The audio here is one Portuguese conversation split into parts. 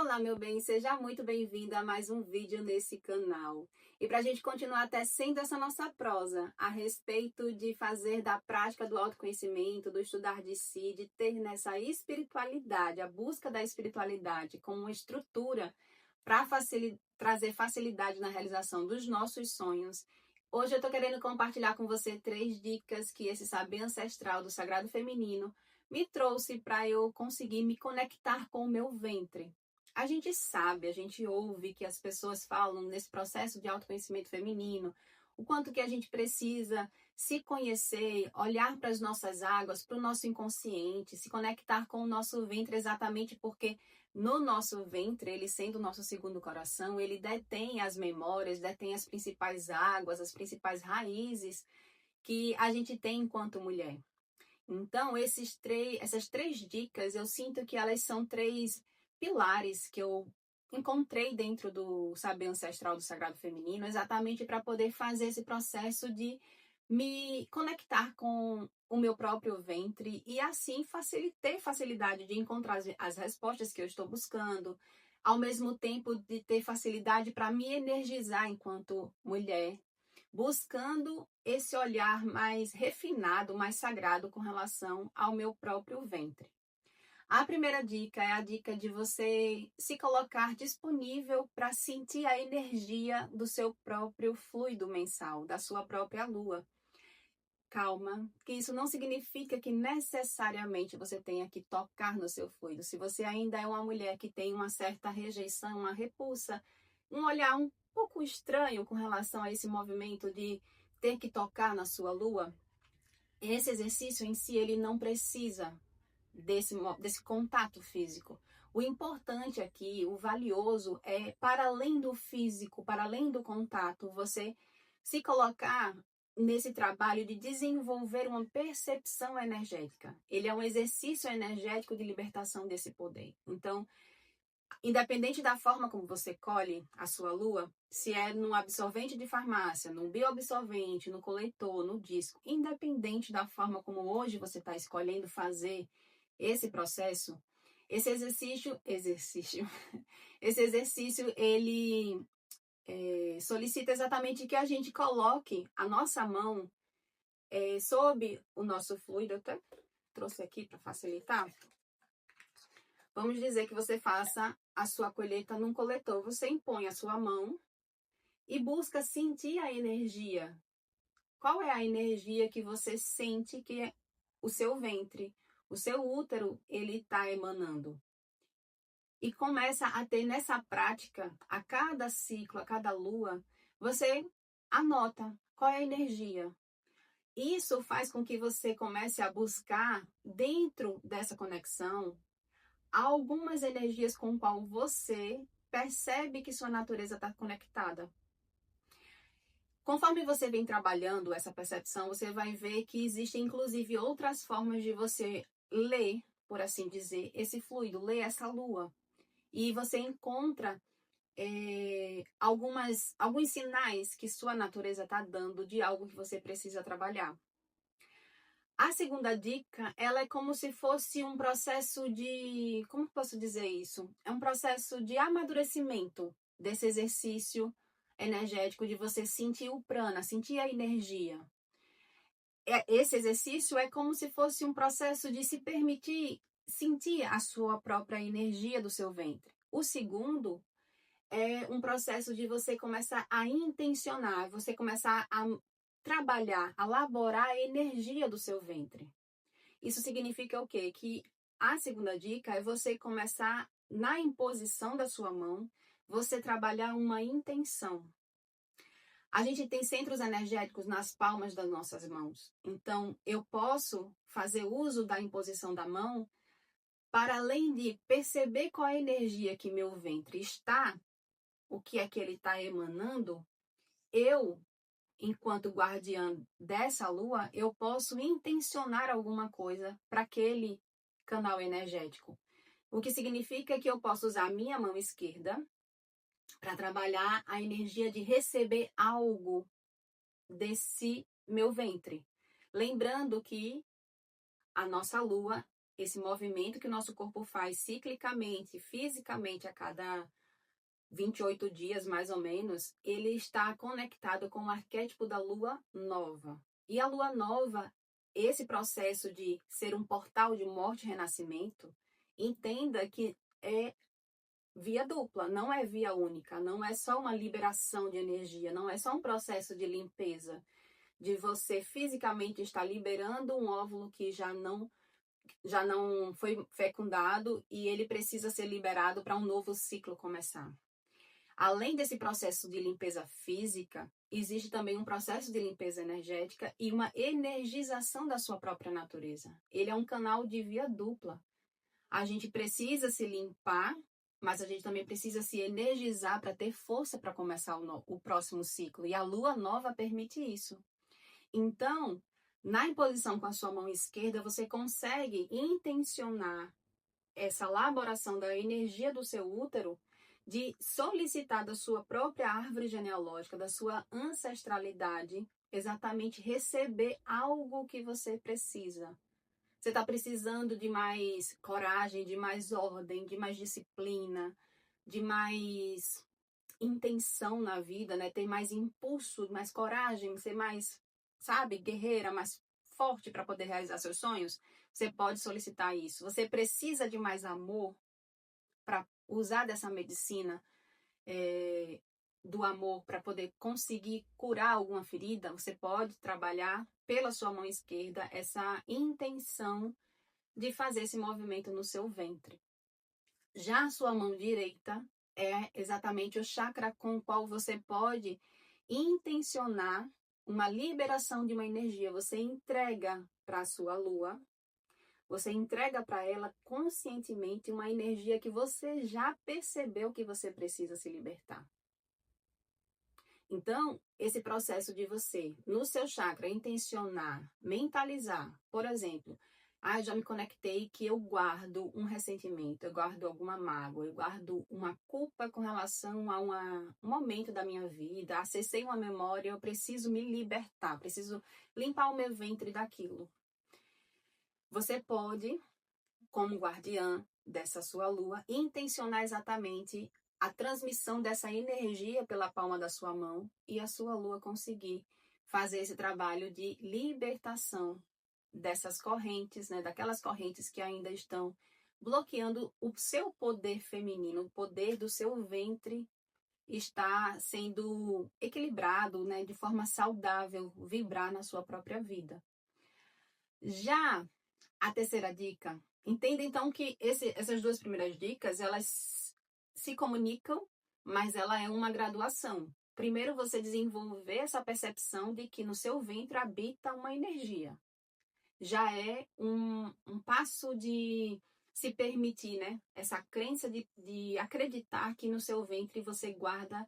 Olá, meu bem, seja muito bem-vindo a mais um vídeo nesse canal. E para a gente continuar tecendo essa nossa prosa a respeito de fazer da prática do autoconhecimento, do estudar de si, de ter nessa espiritualidade, a busca da espiritualidade como uma estrutura para trazer facilidade na realização dos nossos sonhos. Hoje eu estou querendo compartilhar com você 3 dicas que esse saber ancestral do Sagrado Feminino me trouxe para eu conseguir me conectar com o meu ventre. A gente sabe, a gente ouve que as pessoas falam nesse processo de autoconhecimento feminino, o quanto que a gente precisa se conhecer, olhar para as nossas águas, para o nosso inconsciente, se conectar com o nosso ventre exatamente porque no nosso ventre, ele sendo o nosso segundo coração, ele detém as memórias, detém as principais águas, as principais raízes que a gente tem enquanto mulher. Então, essas 3 dicas, eu sinto que elas são 3 pilares que eu encontrei dentro do saber ancestral do Sagrado Feminino, exatamente para poder fazer esse processo de me conectar com o meu próprio ventre e assim ter facilidade de encontrar as respostas que eu estou buscando, ao mesmo tempo de ter facilidade para me energizar enquanto mulher, buscando esse olhar mais refinado, mais sagrado com relação ao meu próprio ventre. A primeira dica é a dica de você se colocar disponível para sentir a energia do seu próprio fluido mensal, da sua própria lua. Calma, que isso não significa que necessariamente você tenha que tocar no seu fluido. Se você ainda é uma mulher que tem uma certa rejeição, uma repulsa, um olhar um pouco estranho com relação a esse movimento de ter que tocar na sua lua, esse exercício em si, ele não precisa desse contato físico. O importante aqui, o valioso, é para além do físico, para além do contato, você se colocar nesse trabalho de desenvolver uma percepção energética. Ele é um exercício energético de libertação desse poder. Então, independente da forma como você colhe a sua lua, se é no absorvente de farmácia, no bioabsorvente, no coletor, no disco, independente da forma como hoje você está escolhendo fazer esse processo, esse exercício, ele solicita exatamente que a gente coloque a nossa mão sob o nosso fluido. Eu até trouxe aqui para facilitar. Vamos dizer que você faça a sua colheita num coletor. Você impõe a sua mão e busca sentir a energia. Qual é a energia que você sente que é o seu ventre, o seu útero, ele está emanando? E começa a ter nessa prática, a cada ciclo, a cada lua, você anota qual é a energia. Isso faz com que você comece a buscar, dentro dessa conexão, algumas energias com as quais você percebe que sua natureza está conectada. Conforme você vem trabalhando essa percepção, você vai ver que existem inclusive outras formas de você ler, por assim dizer, esse fluido, ler essa lua. E você encontra alguns sinais que sua natureza está dando de algo que você precisa trabalhar. A segunda dica, ela é como se fosse um processo de... Como posso dizer isso? É um processo de amadurecimento desse exercício energético, de você sentir o prana, sentir a energia. Esse exercício é como se fosse um processo de se permitir sentir a sua própria energia do seu ventre. O segundo é um processo de você começar a intencionar, você começar a trabalhar, a elaborar a energia do seu ventre. Isso significa o quê? Que a segunda dica é você começar, na imposição da sua mão, você trabalhar uma intenção. A gente tem centros energéticos nas palmas das nossas mãos. Então, eu posso fazer uso da imposição da mão para além de perceber qual é a energia que meu ventre está, o que é que ele está emanando, eu, enquanto guardiã dessa lua, eu posso intencionar alguma coisa para aquele canal energético. O que significa que eu posso usar a minha mão esquerda para trabalhar a energia de receber algo desse meu ventre. Lembrando que a nossa lua esse movimento que o nosso corpo faz ciclicamente, fisicamente, a cada 28 dias, mais ou menos, ele está conectado com o arquétipo da lua nova. E a lua nova, esse processo de ser um portal de morte e renascimento, entenda que é via dupla, não é via única, não é só uma liberação de energia, não é só um processo de limpeza, de você fisicamente estar liberando um óvulo que já não foi fecundado e ele precisa ser liberado para um novo ciclo começar. Além desse processo de limpeza física, existe também um processo de limpeza energética e uma energização da sua própria natureza. Ele é um canal de via dupla. A gente precisa se limpar, mas a gente também precisa se energizar para ter força para começar o próximo ciclo. E a lua nova permite isso. Então, na imposição com a sua mão esquerda, você consegue intencionar essa elaboração da energia do seu útero, de solicitar da sua própria árvore genealógica, da sua ancestralidade, exatamente receber algo que você precisa. Você está precisando de mais coragem, de mais ordem, de mais disciplina, de mais intenção na vida, né? Ter mais impulso, mais coragem, ser mais, sabe, guerreira, mais forte para poder realizar seus sonhos. Você pode solicitar isso. Você precisa de mais amor para usar dessa medicina do amor para poder conseguir curar alguma ferida. Você pode trabalhar pela sua mão esquerda essa intenção de fazer esse movimento no seu ventre. Já a sua mão direita é exatamente o chakra com o qual você pode intencionar uma liberação de uma energia. Você entrega para a sua lua, você entrega para ela conscientemente uma energia que você já percebeu que você precisa se libertar. Então, esse processo de você, no seu chakra, intencionar, mentalizar, por exemplo, já me conectei que eu guardo um ressentimento, eu guardo alguma mágoa, eu guardo uma culpa com relação a um momento da minha vida, acessei uma memória, eu preciso me libertar, preciso limpar o meu ventre daquilo. Você pode, como guardiã dessa sua lua, intencionar exatamente a transmissão dessa energia pela palma da sua mão e a sua lua conseguir fazer esse trabalho de libertação dessas correntes, né, daquelas correntes que ainda estão bloqueando o seu poder feminino, o poder do seu ventre está sendo equilibrado, né, de forma saudável, vibrar na sua própria vida. Já a terceira dica, entenda então que essas duas primeiras dicas, elas se comunicam, mas ela é uma graduação. Primeiro você desenvolver essa percepção de que no seu ventre habita uma energia. Já é um passo de se permitir, né? Essa crença de acreditar que no seu ventre você guarda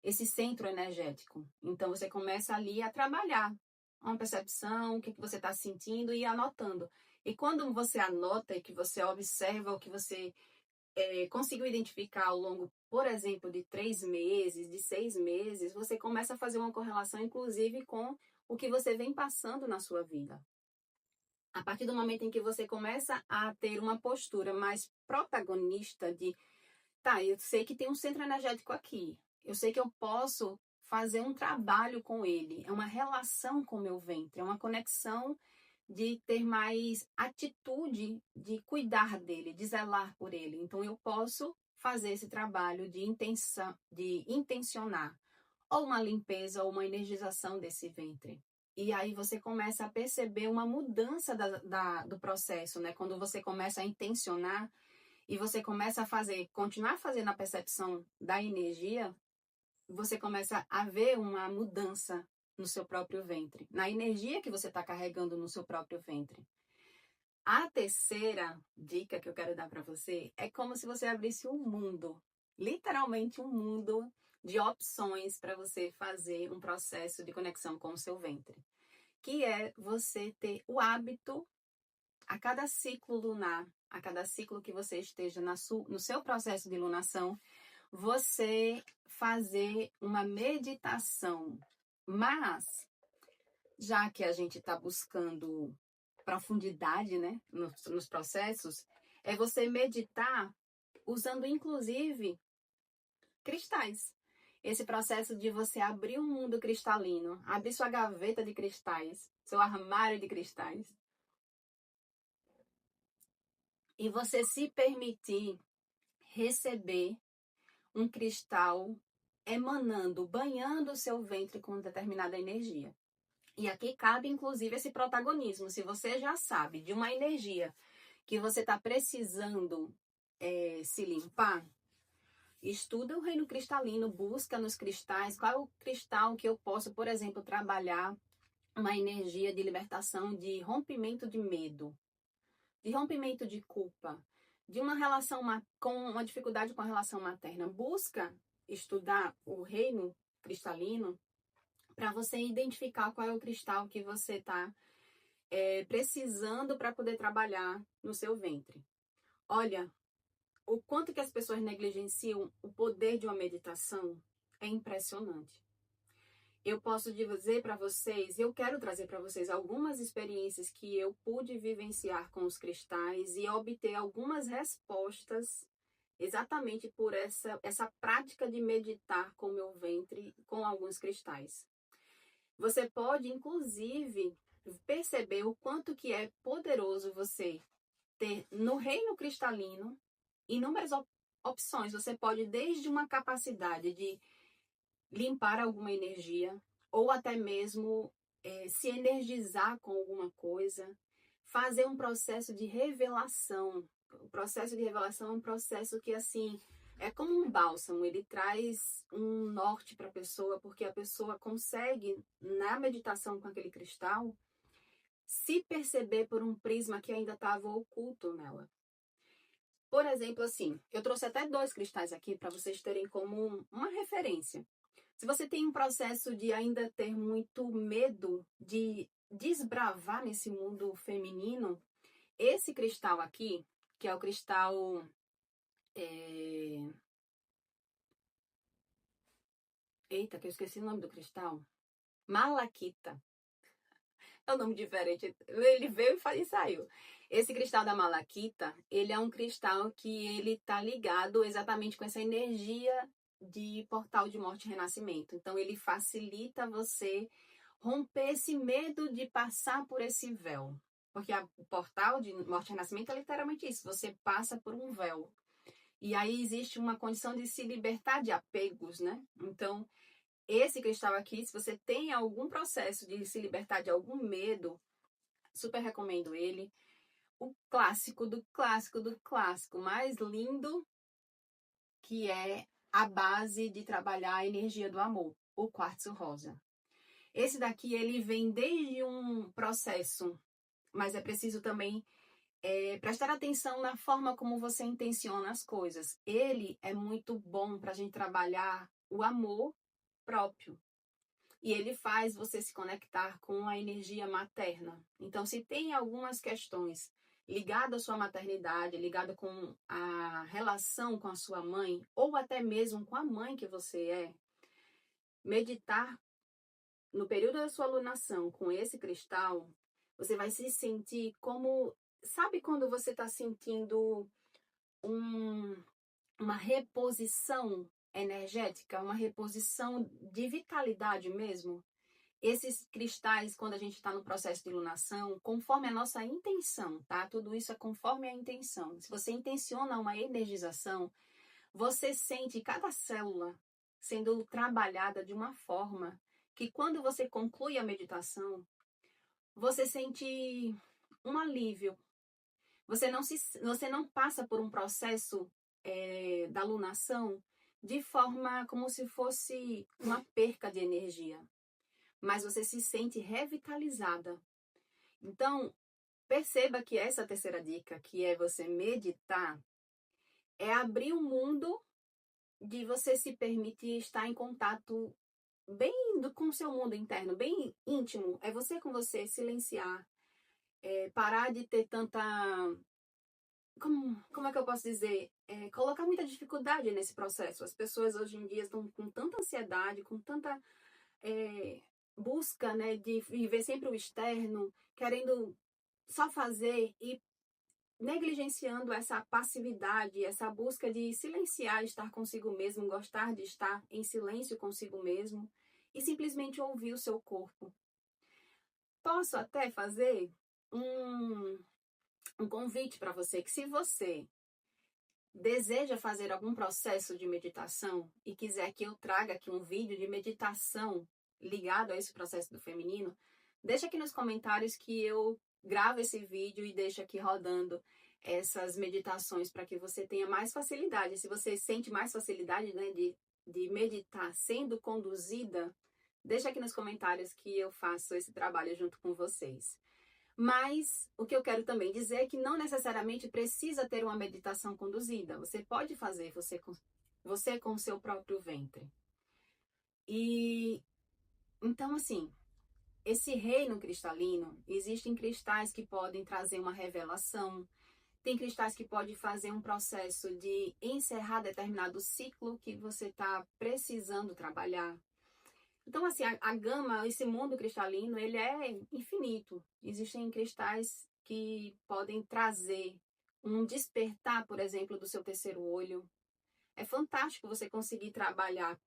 esse centro energético. Então você começa ali a trabalhar uma percepção, o que você está sentindo e anotando. E quando você anota e que você observa o que você conseguiu identificar ao longo, por exemplo, de 3 meses, de 6 meses, você começa a fazer uma correlação, inclusive, com o que você vem passando na sua vida. A partir do momento em que você começa a ter uma postura mais protagonista de, tá, eu sei que tem um centro energético aqui, eu sei que eu posso fazer um trabalho com ele, é uma relação com o meu ventre, é uma conexão de ter mais atitude de cuidar dele, de zelar por ele. Então eu posso fazer esse trabalho de intencionar ou uma limpeza ou uma energização desse ventre. E aí você começa a perceber uma mudança do processo, né? Quando você começa a intencionar e você começa a continuar fazendo a percepção da energia, você começa a ver uma mudança no seu próprio ventre, na energia que você está carregando no seu próprio ventre. A terceira dica que eu quero dar para você é como se você abrisse um mundo, literalmente um mundo de opções para você fazer um processo de conexão com o seu ventre, que é você ter o hábito, a cada ciclo lunar, a cada ciclo que você esteja no seu processo de lunação, você fazer uma meditação. Mas, já que a gente está buscando profundidade, né, nos processos, é você meditar usando, inclusive, cristais. Esse processo de você abrir um mundo cristalino, abrir sua gaveta de cristais, seu armário de cristais, e você se permitir receber um cristal emanando, banhando o seu ventre com determinada energia. E aqui cabe, inclusive, esse protagonismo. Se você já sabe de uma energia que você está precisando se limpar, estuda o reino cristalino, busca nos cristais qual é o cristal que eu posso, por exemplo, trabalhar uma energia de libertação, de rompimento de medo, de rompimento de culpa, de uma relação com uma dificuldade com a relação materna. Busca estudar o reino cristalino para você identificar qual é o cristal que você está precisando para poder trabalhar no seu ventre. Olha, o quanto que as pessoas negligenciam o poder de uma meditação é impressionante. Eu posso dizer para vocês, eu quero trazer para vocês algumas experiências que eu pude vivenciar com os cristais e obter algumas respostas exatamente por essa prática de meditar com o meu ventre com alguns cristais. Você pode, inclusive, perceber o quanto que é poderoso você ter no reino cristalino inúmeras opções. Você pode, desde uma capacidade de limpar alguma energia, ou até mesmo se energizar com alguma coisa, fazer um processo de revelação. O processo de revelação é um processo que, assim, é como um bálsamo, ele traz um norte para a pessoa, porque a pessoa consegue, na meditação com aquele cristal, se perceber por um prisma que ainda estava oculto nela. Por exemplo, assim, eu trouxe até 2 cristais aqui para vocês terem como uma referência. Se você tem um processo de ainda ter muito medo de desbravar nesse mundo feminino, esse cristal aqui, que é o cristal... Eita, que eu esqueci o nome do cristal. Malaquita. É um nome diferente. Ele veio e saiu. Esse cristal da malaquita, ele é um cristal que ele está ligado exatamente com essa energia de portal de morte e renascimento. Então, ele facilita você romper esse medo de passar por esse véu. Porque o portal de morte e renascimento é literalmente isso. Você passa por um véu. E aí existe uma condição de se libertar de apegos, né? Então, esse cristal aqui, se você tem algum processo de se libertar de algum medo, super recomendo ele. O clássico do clássico do clássico, mais lindo, que é a base de trabalhar a energia do amor, o quartzo rosa. Esse daqui, ele vem desde um processo, mas é preciso também prestar atenção na forma como você intenciona as coisas. Ele é muito bom para a gente trabalhar o amor próprio. E ele faz você se conectar com a energia materna. Então, se tem algumas questões ligadas à sua maternidade, ligadas com a relação com a sua mãe, ou até mesmo com a mãe que você é, meditar no período da sua alunação com esse cristal, você vai se sentir como... Sabe quando você está sentindo uma reposição energética, uma reposição de vitalidade mesmo? Esses cristais, quando a gente está no processo de iluminação, conforme a nossa intenção, tá? Tudo isso é conforme a intenção. Se você intenciona uma energização, você sente cada célula sendo trabalhada de uma forma que, quando você conclui a meditação, você sente um alívio. Você não passa por um processo da alunação de forma como se fosse uma perca de energia, mas você se sente revitalizada. Então, perceba que essa terceira dica, que é você meditar, é abrir o mundo de você se permitir estar em contato bem com o seu mundo interno, bem íntimo. É você com você, silenciar, parar de ter tanta... Como é que eu posso dizer? Colocar muita dificuldade nesse processo. As pessoas hoje em dia estão com tanta ansiedade, com tanta busca, né, de viver sempre o externo, querendo só fazer e negligenciando essa passividade, essa busca de silenciar, estar consigo mesmo, gostar de estar em silêncio consigo mesmo e simplesmente ouvir o seu corpo. Posso até fazer um convite para você, que se você deseja fazer algum processo de meditação e quiser que eu traga aqui um vídeo de meditação ligado a esse processo do feminino, deixa aqui nos comentários que eu gravo esse vídeo e deixo aqui rodando essas meditações para que você tenha mais facilidade. Se você sente mais facilidade, né, de meditar sendo conduzida, deixa aqui nos comentários que eu faço esse trabalho junto com vocês. Mas o que eu quero também dizer é que não necessariamente precisa ter uma meditação conduzida. Você pode fazer você com o seu próprio ventre. E então, assim, esse reino cristalino, existem cristais que podem trazer uma revelação, tem cristais que podem fazer um processo de encerrar determinado ciclo que você está precisando trabalhar. Então, assim, a gama, esse mundo cristalino, ele é infinito. Existem cristais que podem trazer um despertar, por exemplo, do seu terceiro olho. É fantástico você conseguir trabalhar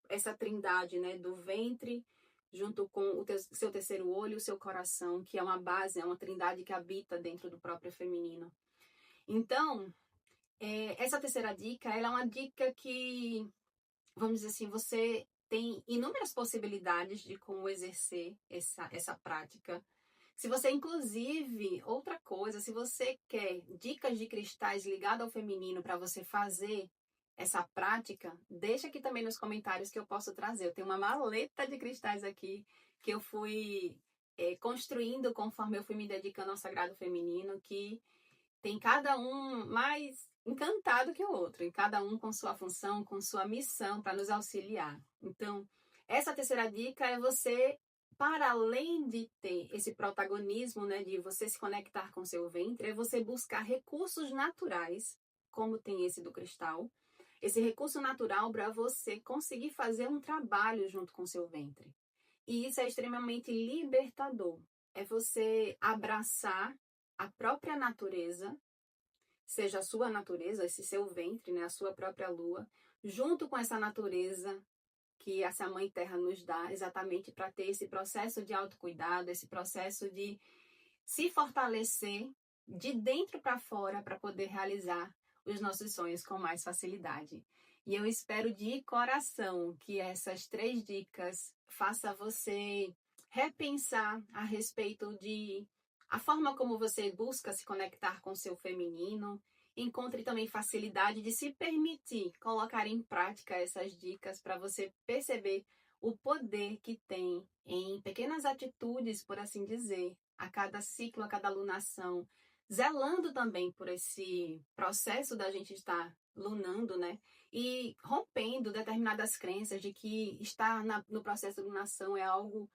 essa trindade, né, do ventre, junto com o seu terceiro olho, o seu coração, que é uma base, é uma trindade que habita dentro do próprio feminino. Então, essa terceira dica, ela é uma dica que, vamos dizer assim, você tem inúmeras possibilidades de como exercer essa prática. Se você, inclusive, outra coisa, se você quer dicas de cristais ligados ao feminino para você fazer essa prática, deixa aqui também nos comentários que eu posso trazer. Eu tenho uma maleta de cristais aqui que eu fui construindo conforme eu fui me dedicando ao sagrado feminino, que tem cada um mais encantado que o outro, e cada um com sua função, com sua missão para nos auxiliar. Então, essa terceira dica é você, para além de ter esse protagonismo, né, de você se conectar com seu ventre, é você buscar recursos naturais, como tem esse do cristal, esse recurso natural para você conseguir fazer um trabalho junto com seu ventre. E isso é extremamente libertador. É você abraçar a própria natureza, seja a sua natureza, esse seu ventre, né, a sua própria lua, junto com essa natureza que essa Mãe Terra nos dá, exatamente para ter esse processo de autocuidado, esse processo de se fortalecer de dentro para fora para poder realizar os nossos sonhos com mais facilidade. E eu espero de coração que essas 3 dicas façam você repensar a respeito de a forma como você busca se conectar com o seu feminino. Encontre também facilidade de se permitir colocar em prática essas dicas para você perceber o poder que tem em pequenas atitudes, por assim dizer, a cada ciclo, a cada lunação, zelando também por esse processo da gente estar lunando, né? E rompendo determinadas crenças de que estar no processo de lunação é algo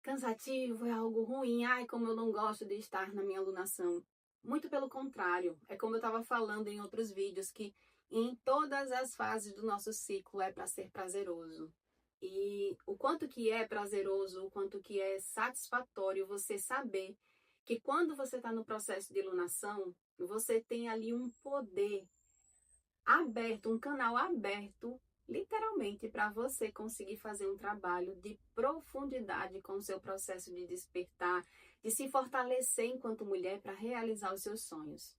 cansativo, é algo ruim. Ai, como eu não gosto de estar na minha lunação. Muito pelo contrário, é como eu estava falando em outros vídeos, que em todas as fases do nosso ciclo é para ser prazeroso. E o quanto que é prazeroso, o quanto que é satisfatório você saber que quando você está no processo de lunação, você tem ali um poder aberto, um canal aberto, literalmente, para você conseguir fazer um trabalho de profundidade com o seu processo de despertar, de se fortalecer enquanto mulher para realizar os seus sonhos.